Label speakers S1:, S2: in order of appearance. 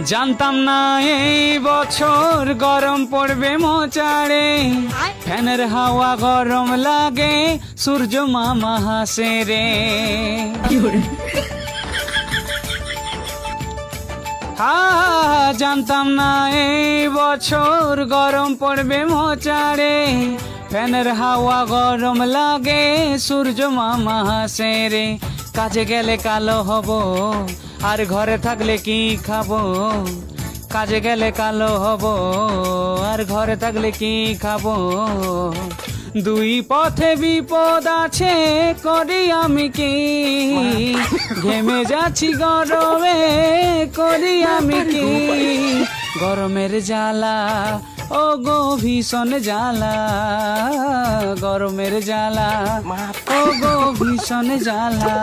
S1: জানতাম না এই বছর গরম পড়বে মোচাড়ে, ফ্যানের হাওয়া গরম লাগে, সূর্য মামা হাসে রে। জানতাম না এই বছর গরম পড়বে মোচাড়ে, ফ্যানের হাওয়া গরম লাগে, সূর্য মামা হাসে রে। কাজে গেলে কালো হব, আর ঘরে থাকলে কি খাবো? কাজে গেলে কালো হব, আর ঘরে থাকলে কি খাবো? দুই পথে বিপদ আছে, করি আমি কি? ঘেমে যাচ্ছি গরমে, করি আমি কি? গরমের জ্বালা, ও গো ভীষণ জ্বালা, গরমের জ্বালা, ও গো ভীষণ জ্বালা।